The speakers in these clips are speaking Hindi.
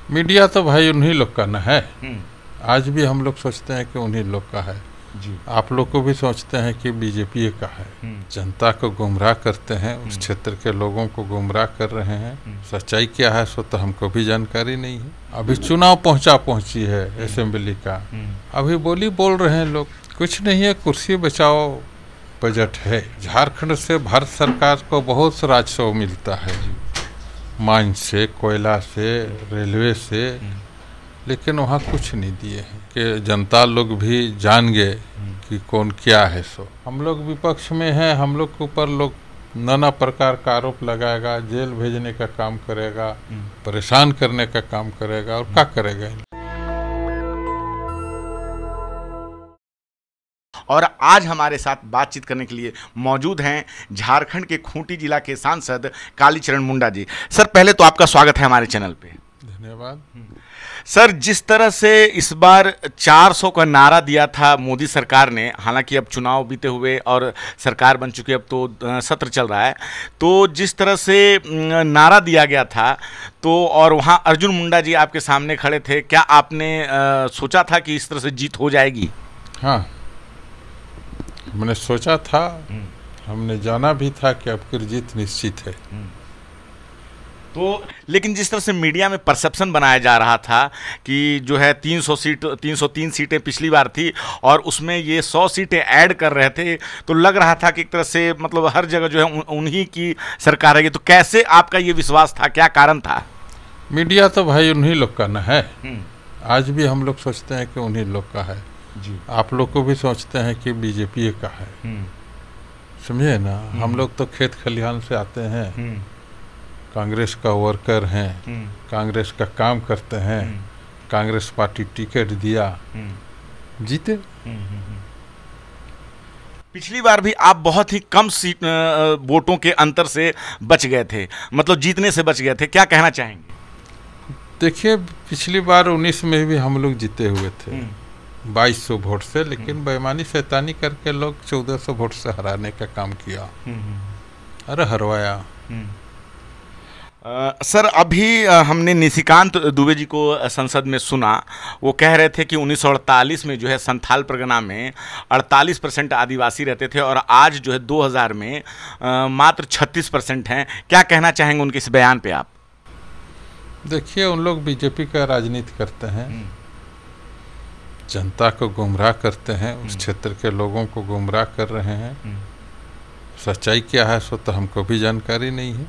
मीडिया तो भाई उन्हीं लोग का न है। आज भी हम लोग सोचते हैं कि उन्हीं लोग का है जी। आप लोग को भी सोचते हैं कि बीजेपी का है। जनता को गुमराह करते हैं, उस क्षेत्र के लोगों को गुमराह कर रहे हैं। सच्चाई क्या है सो तो हमको भी जानकारी नहीं है। अभी चुनाव पहुंची है असेंबली का, अभी बोल रहे हैं लोग, कुछ नहीं है, कुर्सी बचाओ बजट है। झारखंड से भारत सरकार को बहुत राजस्व मिलता है, माइन से, कोयला से, रेलवे से, लेकिन वहाँ कुछ नहीं दिए हैं कि जनता लोग भी जान गए कि कौन क्या है। सो हम लोग विपक्ष में हैं, हम लोग के ऊपर लोग नाना प्रकार का आरोप लगाएगा, जेल भेजने का काम करेगा, परेशान करने का काम करेगा, और क्या करेगा। और आज हमारे साथ बातचीत करने के लिए मौजूद हैं झारखंड के खूंटी जिला के सांसद कालीचरण मुंडा जी। सर, पहले तो आपका स्वागत है हमारे चैनल पे। धन्यवाद। सर, जिस तरह से इस बार 400 का नारा दिया था मोदी सरकार ने, हालांकि अब चुनाव बीते हुए और सरकार बन चुकी है, अब तो सत्र चल रहा है, तो जिस तरह से नारा दिया गया था, तो और वहाँ अर्जुन मुंडा जी आपके सामने खड़े थे, क्या आपने सोचा था कि इस तरह से जीत हो जाएगी? हाँ, हमने सोचा था, हमने जाना भी था कि अब की जीत निश्चित है। तो लेकिन जिस तरह से मीडिया में परसेप्शन बनाया जा रहा था कि जो है 303 सीटें पिछली बार थी और उसमें ये 100 सीटें ऐड कर रहे थे, तो लग रहा था कि एक तरह से मतलब हर जगह जो है उन्हीं की सरकार है। तो कैसे आपका ये विश्वास था, क्या कारण था? मीडिया तो भाई उन्हीं लोग का न है। आज भी हम लोग सोचते हैं कि उन्हीं लोग का है जी। आप लोग को भी सोचते हैं कि बीजेपी का है, समझे ना। हम लोग तो खेत खलिहान से आते हैं, कांग्रेस का वर्कर हैं, कांग्रेस का काम करते हैं, कांग्रेस पार्टी टिकट दिया, जीते। पिछली बार भी आप बहुत ही कम सीट वोटों के अंतर से बच गए थे, मतलब जीतने से बच गए थे, क्या कहना चाहेंगे? देखिए, पिछली बार 19 में भी हम लोग जीते हुए थे 2200 वोट से, लेकिन बेईमानी शैतानी करके लोग 1400 वोट से हराने का काम किया। अरे हरवाया। सर, अभी हमने निशिकांत दुबे जी को संसद में सुना, वो कह रहे थे कि 1948 में जो है संथाल परगना में 48% आदिवासी रहते थे और आज जो है 2000 में मात्र 36% हैं। क्या कहना चाहेंगे उनके इस बयान पे आप? देखिए, उन लोग बीजेपी का राजनीति करते हैं, जनता को गुमराह करते हैं, उस क्षेत्र के लोगों को गुमराह कर रहे हैं। सच्चाई क्या है सो तो हमको भी जानकारी नहीं है,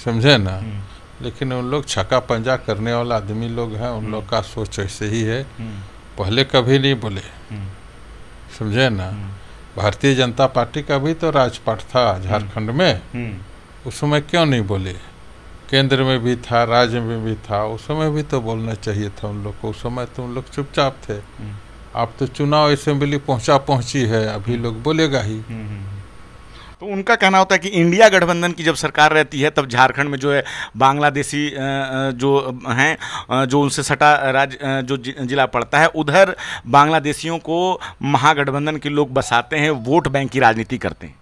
समझे ना। लेकिन उन लोग छक्का पंजा करने वाला आदमी लोग हैं, उन लोग का सोच ऐसे ही है। पहले कभी नहीं बोले, समझे ना। भारतीय जनता पार्टी का भी तो राजपाट था झारखंड में, उस समय क्यों नहीं बोले? केंद्र में भी था, राज्य में भी था, उस समय भी तो बोलना चाहिए था उन लोग को। उस समय तो उन लोग चुपचाप थे। अब तो चुनाव असेंबली पहुंची है, अभी लोग बोलेगा ही। तो उनका कहना होता है कि इंडिया गठबंधन की जब सरकार रहती है तब झारखंड में जो है बांग्लादेशी जो हैं, जो उनसे सटा राज्य जो जिला पड़ता है, उधर बांग्लादेशियों को महागठबंधन के लोग बसाते हैं, वोट बैंक की राजनीति करते हैं।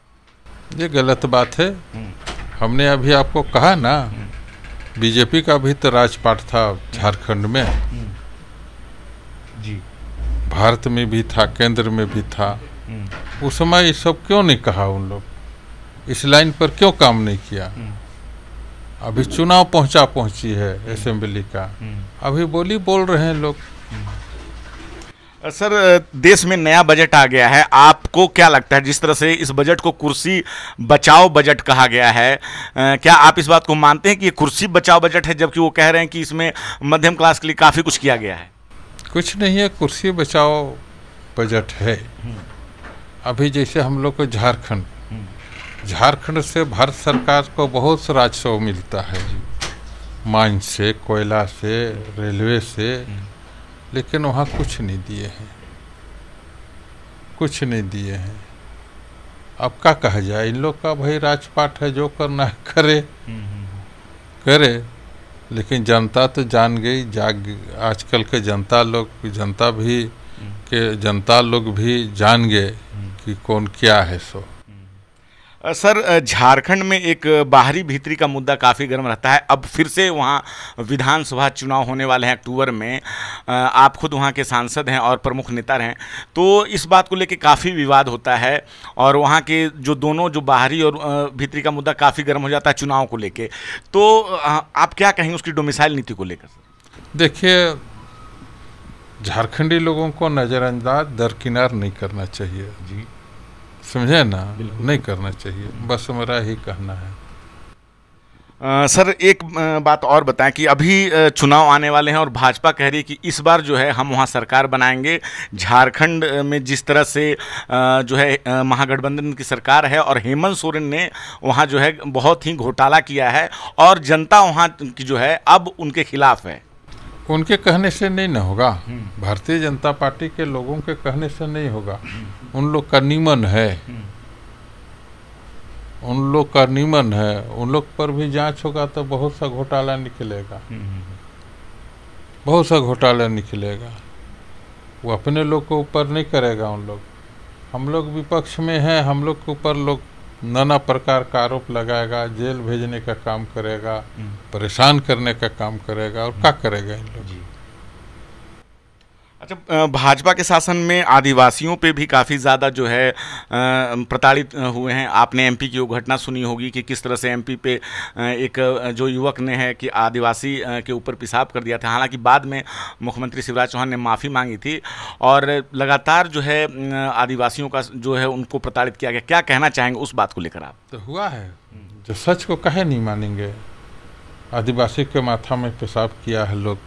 ये गलत बात है। हमने अभी आपको कहा ना, बीजेपी का भी तो राजपाट था झारखंड में, जी, भारत में भी था, केंद्र में भी था। उस समय ये सब क्यों नहीं कहा? उन लोग इस लाइन पर क्यों काम नहीं किया? अभी चुनाव पहुंची है असेंबली का, अभी बोल रहे हैं लोग। सर, देश में नया बजट आ गया है, आपको क्या लगता है जिस तरह से इस बजट को कुर्सी बचाओ बजट कहा गया है, क्या आप इस बात को मानते हैं कि ये कुर्सी बचाओ बजट है, जबकि वो कह रहे हैं कि इसमें मध्यम क्लास के लिए काफ़ी कुछ किया गया है? कुछ नहीं है, कुर्सी बचाओ बजट है। अभी जैसे हम लोग को झारखंड से भारत सरकार को बहुत राजस्व मिलता है, माइन से, कोयला से, रेलवे से, लेकिन वहाँ कुछ नहीं दिए हैं, कुछ नहीं दिए हैं। अब क्या कहा जाए? इन लोग का भाई राजपाट है, जो करना है करे, लेकिन जनता तो जान गई, आजकल के जनता लोग भी जान गए कि कौन क्या है। सो सर, झारखंड में एक बाहरी भीतरी का मुद्दा काफ़ी गर्म रहता है। अब फिर से वहाँ विधानसभा चुनाव होने वाले हैं अक्टूबर में। आप खुद वहाँ के सांसद हैं और प्रमुख नेता हैं, तो इस बात को लेकर काफ़ी विवाद होता है और वहाँ के जो दोनों जो बाहरी और भीतरी का मुद्दा काफ़ी गर्म हो जाता है चुनाव को लेकर। तो आप क्या कहेंगे उसकी डोमिसाइल नीति को लेकर? देखिए, झारखंडी लोगों को नज़रअंदाज दरकिनार नहीं करना चाहिए जी, समझे ना, नहीं करना चाहिए, बस मेरा ही कहना है। सर, एक बात और बताएं कि अभी चुनाव आने वाले हैं और भाजपा कह रही है कि इस बार जो है हम वहाँ सरकार बनाएंगे। झारखंड में जिस तरह से जो है महागठबंधन की सरकार है और हेमंत सोरेन ने वहाँ जो है बहुत ही घोटाला किया है और जनता वहाँ की जो है अब उनके खिलाफ है। उनके कहने से नहीं ना होगा, भारतीय जनता पार्टी के लोगों के कहने से नहीं होगा। उन लोग का नियमन है, उन लोग का नियमन है, उन लोग पर भी जांच होगा तो बहुत सा घोटाला निकलेगा, बहुत सा घोटाला निकलेगा। वो अपने लोग को ऊपर नहीं करेगा उन लोग। हम लोग विपक्ष में हैं, हम लोग के ऊपर लोग नाना प्रकार का आरोप लगाएगा, जेल भेजने का काम करेगा, परेशान करने का काम करेगा, और क्या करेगा इन लोग। अच्छा, भाजपा के शासन में आदिवासियों पे भी काफ़ी ज़्यादा जो है प्रताड़ित हुए हैं। आपने एमपी की वो घटना सुनी होगी कि किस तरह से एमपी पे एक जो युवक ने है कि आदिवासी के ऊपर पेशाब कर दिया था। हालांकि बाद में मुख्यमंत्री शिवराज चौहान ने माफ़ी मांगी थी और लगातार जो है आदिवासियों का जो है उनको प्रताड़ित किया गया। क्या कहना चाहेंगे उस बात को लेकर आप? तो हुआ है, जो सच को कहे नहीं मानेंगे। आदिवासी के माथा में पेशाब किया है लोग,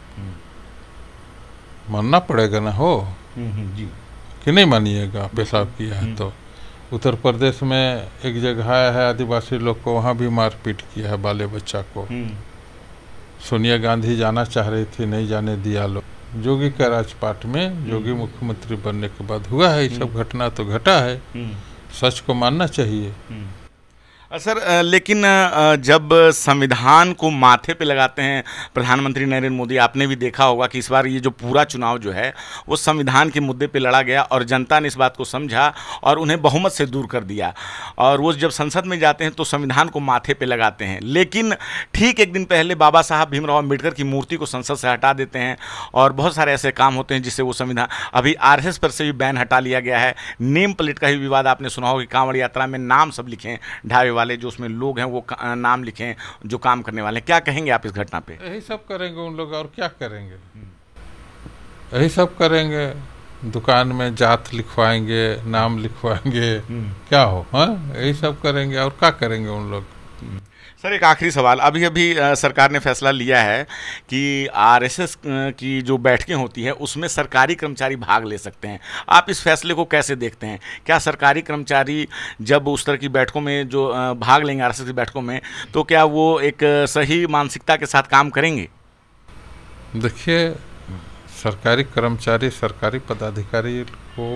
मानना पड़ेगा ना हो जी, कि नहीं मानिएगा। पेशाब किया है तो उत्तर प्रदेश में एक जगह है आदिवासी लोग को, वहाँ भी मारपीट किया है बाले बच्चा को। सोनिया गांधी जाना चाह रही थी, नहीं जाने दिया लोग। जोगी का राजपाट में जोगी मुख्यमंत्री बनने के बाद हुआ है ये सब घटना, तो घटा है, सच को मानना चाहिए। सर, लेकिन जब संविधान को माथे पे लगाते हैं प्रधानमंत्री नरेंद्र मोदी, आपने भी देखा होगा कि इस बार ये जो पूरा चुनाव जो है वो संविधान के मुद्दे पे लड़ा गया और जनता ने इस बात को समझा और उन्हें बहुमत से दूर कर दिया। और वो जब संसद में जाते हैं तो संविधान को माथे पे लगाते हैं, लेकिन ठीक एक दिन पहले बाबा साहब भीमराव अम्बेडकर की मूर्ति को संसद से हटा देते हैं और बहुत सारे ऐसे काम होते हैं जिससे वो संविधान, अभी RSS पर से भी बैन हटा लिया गया है। नेम प्लेट का भी विवाद आपने सुना होगा कि कांवड़ यात्रा में नाम सब लिखे ढाबे वाले, जो उसमें लोग हैं वो नाम लिखें जो काम करने वाले हैं। क्या कहेंगे आप इस घटना पे? यही सब करेंगे उन लोग, और क्या करेंगे? यही सब करेंगे, दुकान में जात लिखवाएंगे, नाम लिखवाएंगे, क्या हो, हाँ यही सब करेंगे, और क्या करेंगे उन लोग। सर, एक आखिरी सवाल, अभी सरकार ने फैसला लिया है कि RSS की जो बैठकें होती है उसमें सरकारी कर्मचारी भाग ले सकते हैं। आप इस फैसले को कैसे देखते हैं? क्या सरकारी कर्मचारी जब उस तरह की बैठकों में जो भाग लेंगे RSS की बैठकों में, तो क्या वो एक सही मानसिकता के साथ काम करेंगे? देखिए, सरकारी कर्मचारी, सरकारी पदाधिकारी को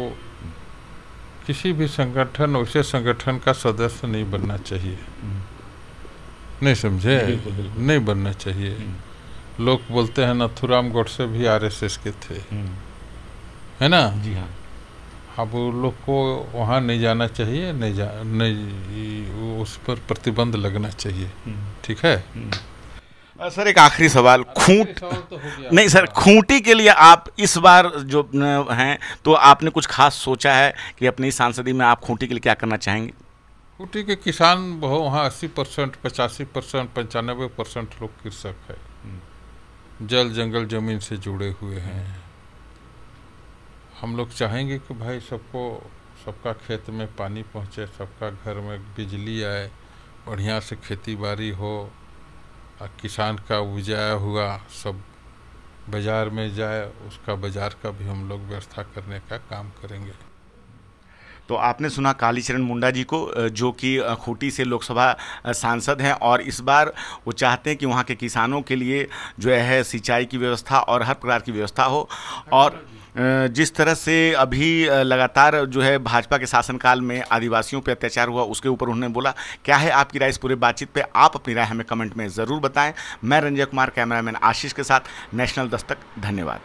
किसी भी संगठन, वैसे संगठन का सदस्य नहीं बनना चाहिए, नहीं समझे? नहीं बनना चाहिए। लोग बोलते हैं नथुराम गोडसे भी RSS के थे, है ना? जी हाँ। अब वो लोग को वहाँ नहीं जाना चाहिए, नहीं, उस पर प्रतिबंध लगना चाहिए, ठीक है? सर, एक आखिरी सवाल, नहीं सर, खूंटी के लिए आप इस बार जो हैं तो आपने कुछ खास सोचा है कि अपनी सांसदी में आप खूंटी के लिए क्या करना चाहेंगे? खूंटी के किसान वहाँ 80%, 85%, 95% लोग कृषक है, जल जंगल जमीन से जुड़े हुए हैं। हम लोग चाहेंगे कि भाई सबका खेत में पानी पहुँचे, सबका घर में बिजली आए, बढ़िया से खेती बाड़ी हो, और किसान का उपजाया हुआ सब बाज़ार में जाए, उसका बाज़ार का भी हम लोग व्यवस्था करने का काम करेंगे। तो आपने सुना कालीचरण मुंडा जी को, जो कि खूंटी से लोकसभा सांसद हैं और इस बार वो चाहते हैं कि वहाँ के किसानों के लिए जो है सिंचाई की व्यवस्था और हर प्रकार की व्यवस्था हो। और जिस तरह से अभी लगातार जो है भाजपा के शासनकाल में आदिवासियों पे अत्याचार हुआ, उसके ऊपर उन्होंने बोला। क्या है आपकी राय इस पूरे बातचीत पे? आप अपनी राय हमें कमेंट में ज़रूर बताएं। मैं रंजय कुमार, कैमरामैन आशीष के साथ, नेशनल दस्तक, धन्यवाद।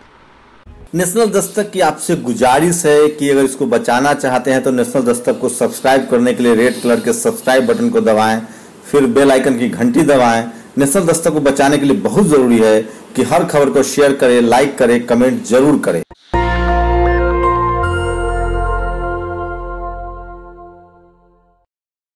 नेशनल दस्तक की आपसे गुजारिश है कि अगर इसको बचाना चाहते हैं तो नेशनल दस्तक को सब्सक्राइब करने के लिए रेड कलर के सब्सक्राइब बटन को दबाएं, फिर बेल आइकन की घंटी दबाएं। नेशनल दस्तक को बचाने के लिए बहुत जरूरी है कि हर खबर को शेयर करें, लाइक करें, कमेंट जरूर करें।